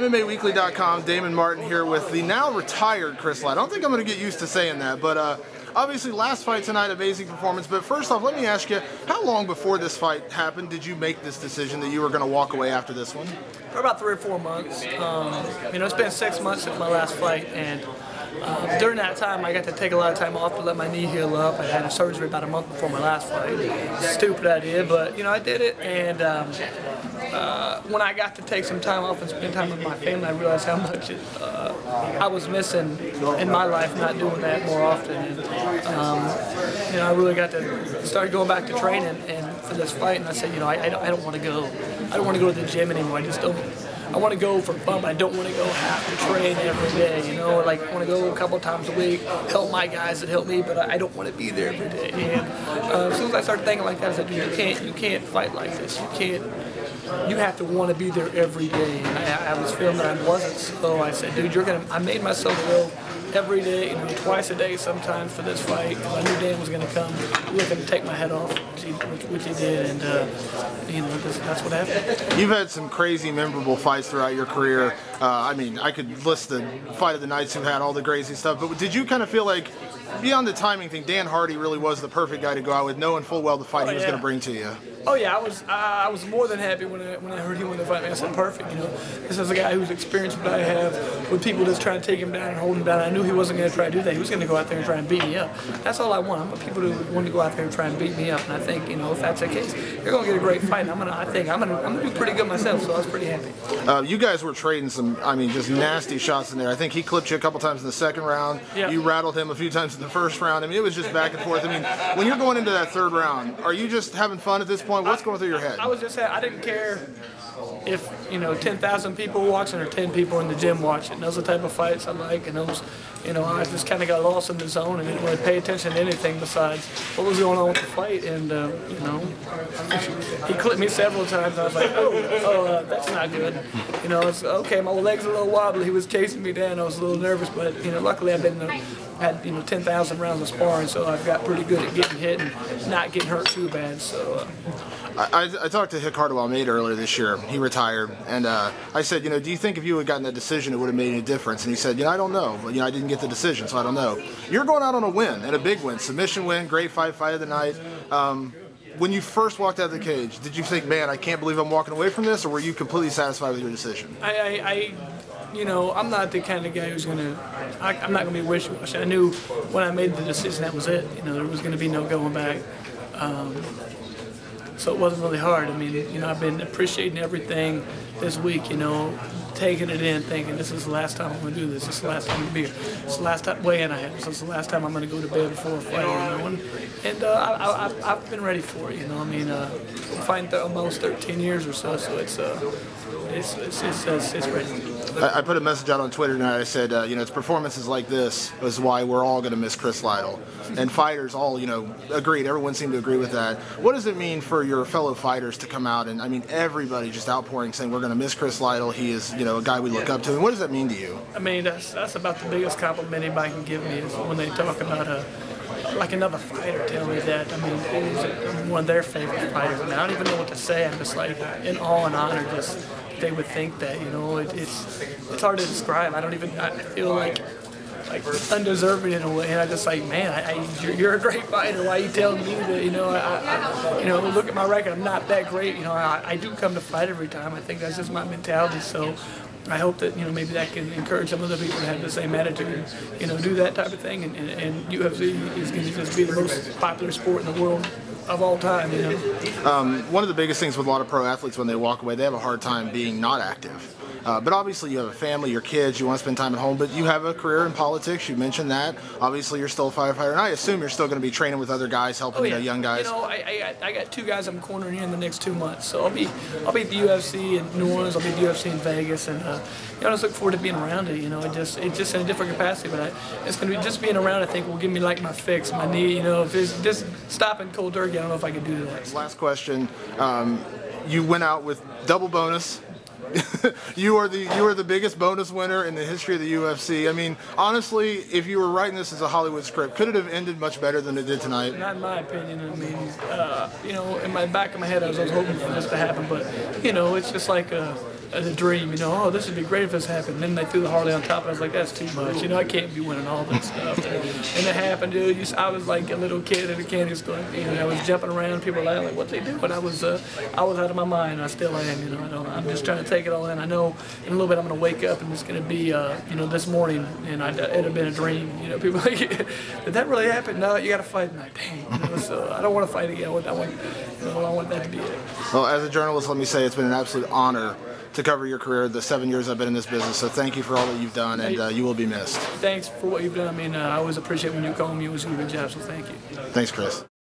MMAWeekly.com, Damon Martin here with the now retired Chris Lytle. I don't think I'm going to get used to saying that, but obviously last fight tonight, amazing performance. But first off, let me ask you, how long before this fight happened did you make this decision that you were going to walk away after this one? For about 3 or 4 months. It's been 6 months since my last fight, and during that time, I got to take a lot of time off to let my knee heal up. I had a surgery about a month before my last fight. Stupid idea, but I did it. And when I got to take some time off and spend time with my family, I realized how much I was missing in my life, not doing that more often. And I really got to start going back to training and for this fight. And I said, I don't want to go. I don't want to go to the gym anymore. I just don't. I want to go for fun, but I don't want to go have to train every day, Like, I want to go a couple times a week, help my guys that help me, but I don't want to be there every day. And as soon as I started thinking like that, I said, dude, you can't fight like this. You have to want to be there every day. And I was feeling that I wasn't, so I said, dude, I made myself go every day, twice a day sometimes for this fight, because I knew Dan was going to come looking to take my head off, which he did, and that's what happened. You've had some crazy, memorable fights throughout your career. I could list the fight of the nights you've had, all the crazy stuff, but did you kind of feel like, beyond the timing thing, Dan Hardy really was the perfect guy to go out with, knowing full well the fight he was going to bring to you? Oh yeah, I was more than happy when I heard he won the fight. I said, perfect, This is a guy who's experienced what I have with people just trying to take him down and hold him down. I knew he wasn't going to try to do that. He was going to go out there and try and beat me up. That's all I want. I want people who want to go out there and try and beat me up. And I think, if that's the case, you're going to get a great fight. And I think I'm gonna do pretty good myself. So I was pretty happy. You guys were trading some, just nasty shots in there. I think he clipped you a couple times in the second round. Yeah. You rattled him a few times in the first round. It was just back and forth. When you're going into that third round, are you just having fun at this point? What's going through your head? I didn't care if 10,000 people watching or 10 people in the gym watching. Those are the type of fights I like, and those, I just kind of got lost in the zone and didn't really pay attention to anything besides what was going on with the fight. And he clipped me several times. And I was like, oh, that's not good. It's okay. My legs are a little wobbly. He was chasing me down. I was a little nervous, but luckily I've had 10,000 rounds of sparring, so I've got pretty good at getting hit and not getting hurt too bad. So. I talked to Ricardo Almeida earlier this year. He retired, and I said, do you think if you had gotten that decision, it would have made any difference? And he said, I don't know. I didn't get the decision, so I don't know. You're going out on a win, and a big win, submission win, great fight of the night. When you first walked out of the cage, did you think, man, I can't believe I'm walking away from this, or were you completely satisfied with your decision? I'm not the kind of guy who's I'm not going to be wishy-washy. I knew when I made the decision that was it. There was going to be no going back. So it wasn't really hard. I've been appreciating everything this week, taking it in, thinking this is the last time I'm going to do this. This is the last time I'm going to be here. This is the last time weigh-in I had. This is the last time I'm going to go to bed before a fight. And I've been ready for it. I'm fighting almost 13 years or so, so it's ready. I put a message out on Twitter tonight. I said, it's performances like this is why we're all going to miss Chris Lytle. And fighters all, agreed. Everyone seemed to agree with that. What does it mean for your fellow fighters to come out and, everybody just outpouring saying we're going to miss Chris Lytle. He is, a guy we look up to. And what does that mean to you? That's about the biggest compliment anybody can give me is when they talk about like another fighter telling me that. He's one of their favorite fighters. I don't even know what to say. I'm just like in awe and honor just they would think that, it's hard to describe. I feel like undeserving in a way, and I just like, man, you're a great fighter. Why are you telling me that? Look at my record. I'm not that great. I do come to fight every time. I think that's just my mentality. So I hope that maybe that can encourage some other people to have the same attitude, do that type of thing. And UFC is going to just be the most popular sport in the world of all time, One of the biggest things with a lot of pro athletes when they walk away, they have a hard time being not active. But obviously you have a family, your kids, you want to spend time at home, but you have a career in politics, you mentioned that. Obviously you're still a firefighter, and I assume you're still going to be training with other guys, helping young guys. I got 2 guys I'm cornering here in the next 2 months, so I'll be at the UFC in New Orleans, I'll be at the UFC in Vegas, and I just look forward to being around it. It's just in a different capacity, but it's going to be just being around. I think will give me like my fix, my knee. If it's just stopping cold turkey, I don't know if I can do that. Last question, you went out with double bonus. You are the biggest bonus winner in the history of the UFC. Honestly, if you were writing this as a Hollywood script, could it have ended much better than it did tonight? Not in my opinion. In my back of my head, I was hoping for this to happen, but it's just like a dream, you know, oh, this would be great if this happened. And then they threw the Harley on top, and I was like, that's too much, you know, I can't be winning all this stuff. And it happened, dude. I was like a little kid at a candy store, you know, I was jumping around, people were like, what they do? And I was out of my mind. I still am, you know. I'm just trying to take it all in. I know in a little bit I'm going to wake up and it's going to be, you know, this morning, and it had been a dream. You know, people are like, did that really happen? No, you got to fight. And I'm like, dang, you know, so I don't want to fight again. I want that to be it. Well, as a journalist, let me say it's been an absolute honor to cover your career, the 7 years I've been in this business. So thank you for all that you've done, and you will be missed. Thanks for what you've done. I mean, I always appreciate when you call me. You always do a good job, so thank you. Thanks, Chris.